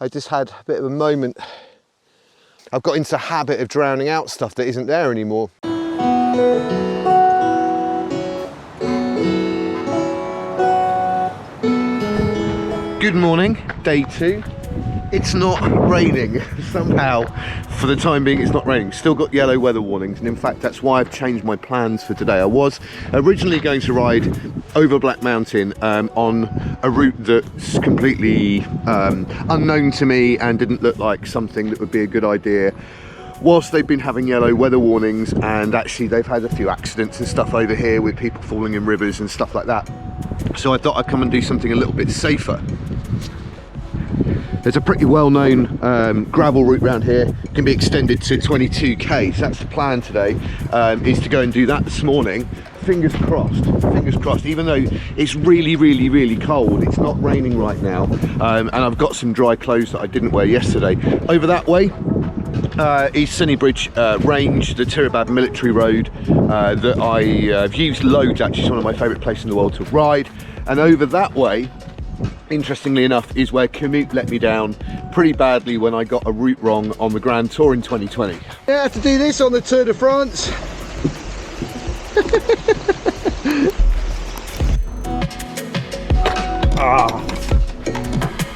I just had a bit of a moment. I've got into the habit of drowning out stuff that isn't there anymore. Good morning, day 2. It's not raining somehow. For the time being, it's not raining. Still got yellow weather warnings, and in fact that's why I've changed my plans for today. I was originally going to ride over Black Mountain on a route that's completely unknown to me and didn't look like something that would be a good idea, whilst they've been having yellow weather warnings, and actually they've had a few accidents and stuff over here with people falling in rivers and stuff like that. So I thought I'd come and do something a little bit safer. There's a pretty well-known gravel route around here. It can be extended to 22k, so that's the plan today, is to go and do that this morning. Fingers crossed, even though it's really cold. It's not raining right now, and I've got some dry clothes that I didn't wear yesterday. Over that way is Sennybridge Range, the Tirabad military road that I've used loads. Actually, it's one of my favourite places in the world to ride. And over that way, interestingly enough, is where Commute let me down pretty badly when I got a route wrong on the Grand Tour in 2020. Yeah, I have to do this on the Tour de France.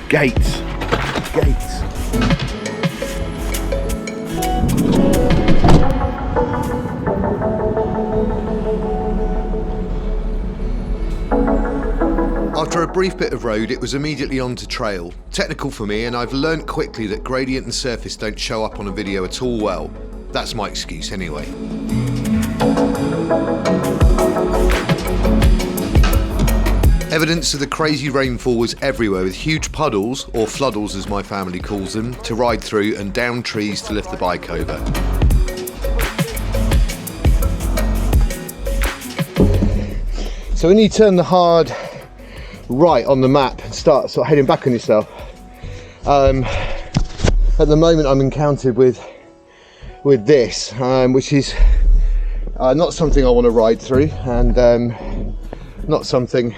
Gates. After a brief bit of road, it was immediately on to trail. Technical for me, and I've learnt quickly that gradient and surface don't show up on a video at all well. That's my excuse anyway. Evidence of the crazy rainfall was everywhere, with huge puddles, or floodles as my family calls them, to ride through and down trees to lift the bike over. So when you turn the hard right on the map and start sort of heading back on yourself, at the moment I'm encountered with this, which is not something I want to ride through, and not something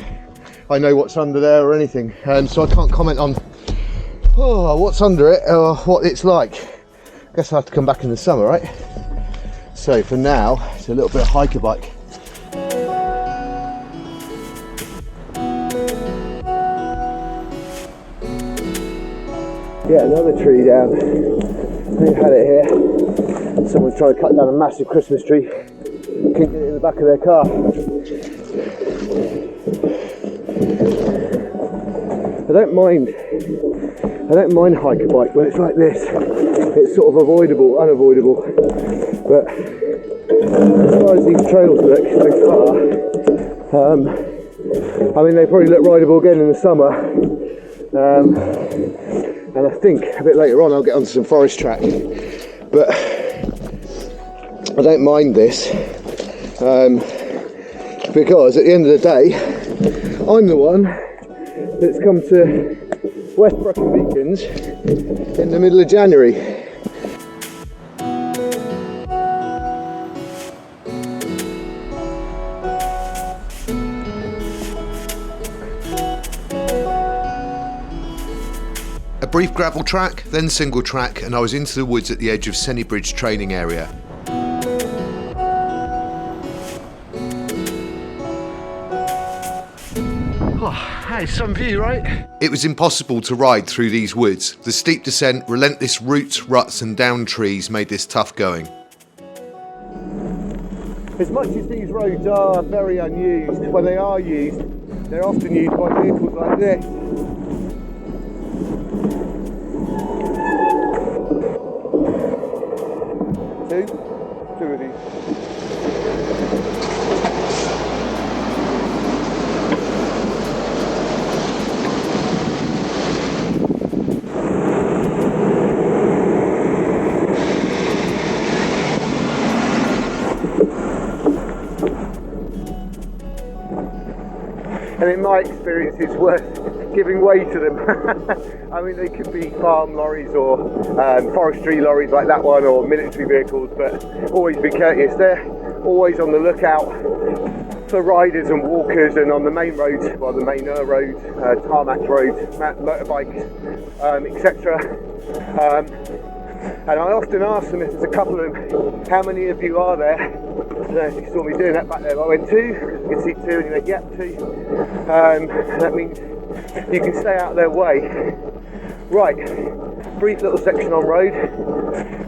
I know what's under there or anything, so I can't comment on what's under it or what it's like. I guess I'll have to come back in the summer, right? So for now, it's a little bit of hiker bike. Yeah, another tree down. We've had it here. Someone's trying to cut down a massive Christmas tree. Couldn't get it in the back of their car. I don't mind hiker bike when it's like this. It's sort of unavoidable. But as far as these trails look so far, I mean, they probably look rideable again in the summer. And I think a bit later on I'll get onto some forest track, but I don't mind this, because at the end of the day I'm the one that's come to West Brecon Beacons in the middle of January. A brief gravel track, then single track, and I was into the woods at the edge of Sennybridge training area. Hey, some view, right? It was impossible to ride through these woods. The steep descent, relentless roots, ruts and down trees made this tough going. As much as these roads are very unused, when they are used, they're often used by vehicles like this. Two of these. And in my experience, it's worth giving way to them. I mean, they could be farm lorries or forestry lorries like that one, or military vehicles, but always be courteous. They're always on the lookout for riders and walkers, and on the main roads, well, the main roads, tarmac roads, motorbikes, etc. And I often ask them if there's a couple of them, how many of you are there? I don't know if you saw me doing that back there. I went 2, because you can see 2, and you went, yep, 2. That means you can stay out of their way. Right, brief little section on road,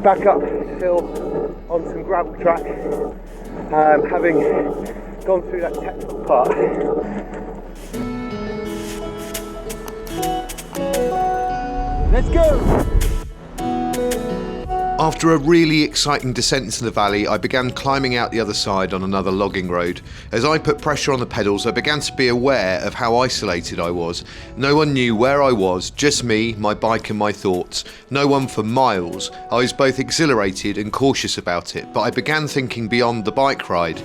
back up hill on some gravel track, having gone through that technical part. Let's go! After a really exciting descent into the valley, I began climbing out the other side on another logging road. As I put pressure on the pedals, I began to be aware of how isolated I was. No one knew where I was, just me, my bike and my thoughts. No one for miles. I was both exhilarated and cautious about it, but I began thinking beyond the bike ride.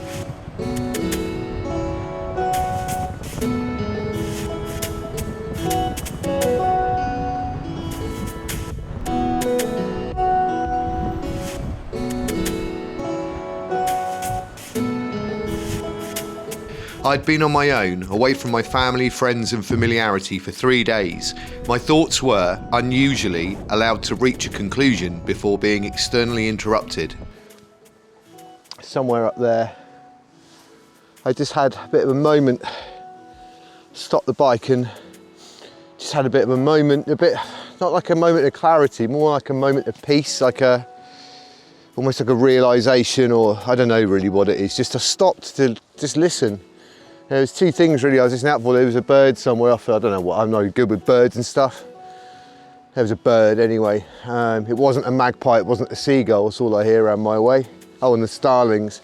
I'd been on my own, away from my family, friends and familiarity for 3 days. My thoughts were, unusually, allowed to reach a conclusion before being externally interrupted. Somewhere up there, I just had a bit of a moment, stopped the bike and just had a bit of a moment, not like a moment of clarity, more like a moment of peace, almost like a realisation, or I don't know really what it is. Just I stopped to just listen. There was 2 things really I was listening out for. There was a bird somewhere off, I don't know what, I'm not good with birds and stuff. There was a bird anyway. It wasn't a magpie, it wasn't a seagull, that's all I hear around my way. Oh, and the starlings.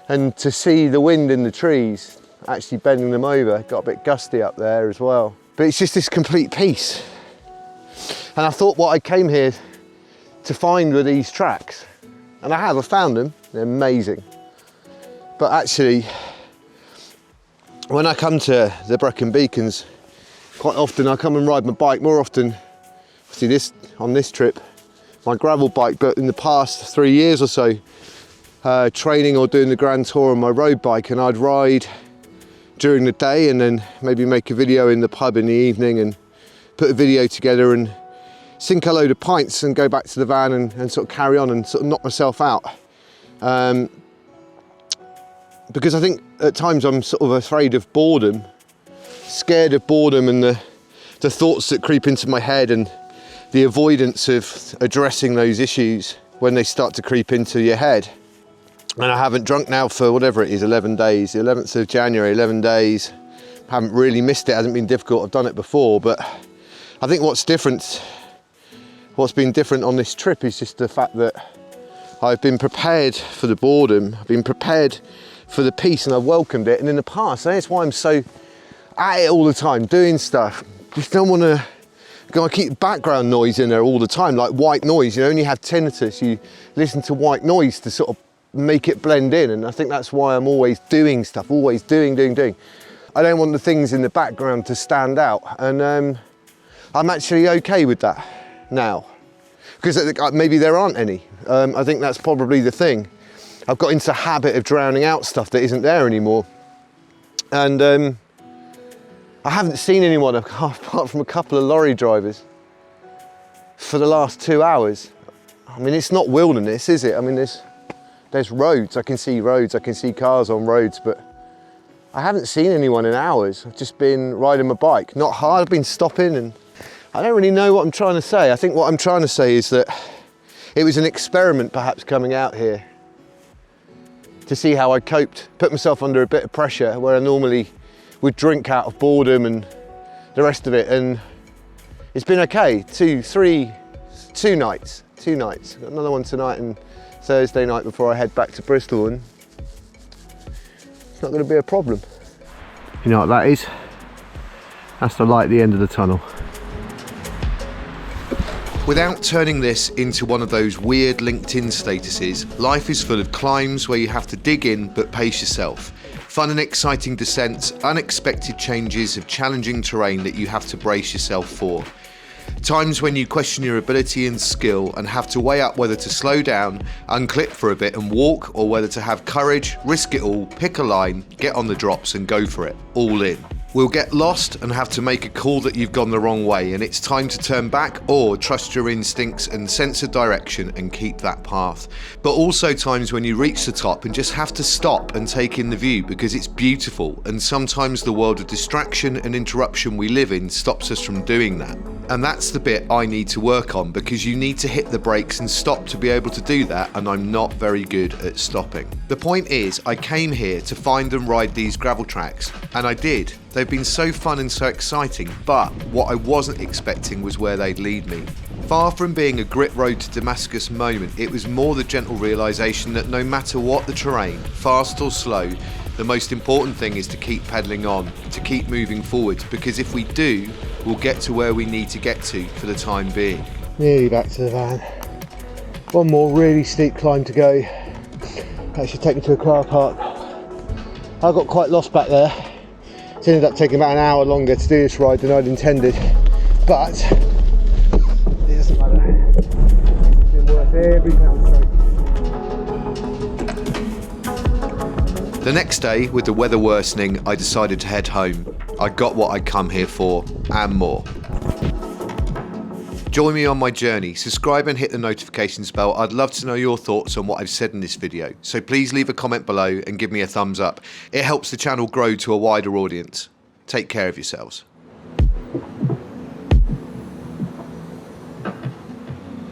And to see the wind in the trees, actually bending them over, got a bit gusty up there as well. But it's just this complete peace. And I thought what I came here to find were these tracks. And I found them, they're amazing. But actually, when I come to the Brecon Beacons, quite often I come and ride my bike, more often, see on this trip, my gravel bike, but in the past 3 years or so, training or doing the grand tour on my road bike, and I'd ride during the day and then maybe make a video in the pub in the evening and put a video together and sink a load of pints and go back to the van and sort of carry on and sort of knock myself out. Because I think at times I'm sort of afraid of boredom, scared of boredom and the thoughts that creep into my head and the avoidance of addressing those issues when they start to creep into your head. And I haven't drunk now for whatever it is, 11 days, the 11th of January, 11 days. Haven't really missed it, hasn't been difficult, I've done it before, but I think what's been different on this trip is just the fact that I've been prepared for the boredom, I've been prepared for the peace, and I've welcomed it. And in the past, that's why I'm so at it all the time, doing stuff. Just don't want to keep background noise in there all the time, like white noise. You only have tinnitus, you listen to white noise to sort of make it blend in. And I think that's why I'm always doing stuff, always doing. I don't want the things in the background to stand out. And I'm actually okay with that now, because maybe there aren't any. I think that's probably the thing. I've got into the habit of drowning out stuff that isn't there anymore. And I haven't seen anyone apart from a couple of lorry drivers for the last 2 hours. I mean, it's not wilderness, is it? I mean, there's roads, I can see roads, I can see cars on roads, but I haven't seen anyone in hours. I've just been riding my bike, not hard, I've been stopping, and I don't really know what I'm trying to say. I think what I'm trying to say is that it was an experiment perhaps coming out here to see how I coped, put myself under a bit of pressure where I normally would drink out of boredom and the rest of it, and it's been okay. Two nights. Got another one tonight and Thursday night before I head back to Bristol, and it's not going to be a problem. You know what that is? That's the light at the end of the tunnel. Without turning this into one of those weird LinkedIn statuses, life is full of climbs where you have to dig in but pace yourself. Fun and exciting descents, unexpected changes of challenging terrain that you have to brace yourself for. Times when you question your ability and skill and have to weigh up whether to slow down, unclip for a bit and walk, or whether to have courage, risk it all, pick a line, get on the drops and go for it, all in. We'll get lost and have to make a call that you've gone the wrong way and it's time to turn back, or trust your instincts and sense of direction and keep that path. But also times when you reach the top and just have to stop and take in the view because it's beautiful, and sometimes the world of distraction and interruption we live in stops us from doing that. And that's the bit I need to work on, because you need to hit the brakes and stop to be able to do that, and I'm not very good at stopping. The point is, I came here to find and ride these gravel tracks, and I did. They've been so fun and so exciting, but what I wasn't expecting was where they'd lead me. Far from being a grit road to Damascus moment, it was more the gentle realisation that no matter what the terrain, fast or slow, the most important thing is to keep pedalling on, to keep moving forward, because if we do, we'll get to where we need to get to for the time being. Nearly back to the van. One more really steep climb to go. That should take me to a car park. I got quite lost back there. It's ended up taking about an hour longer to do this ride than I'd intended, but it doesn't matter. It's been worth every pebble stroke. The next day, with the weather worsening, I decided to head home. I got what I'd come here for, and more. Join me on my journey, subscribe and hit the notifications bell. I'd love to know your thoughts on what I've said in this video, so please leave a comment below and give me a thumbs up. It helps the channel grow to a wider audience. Take care of yourselves.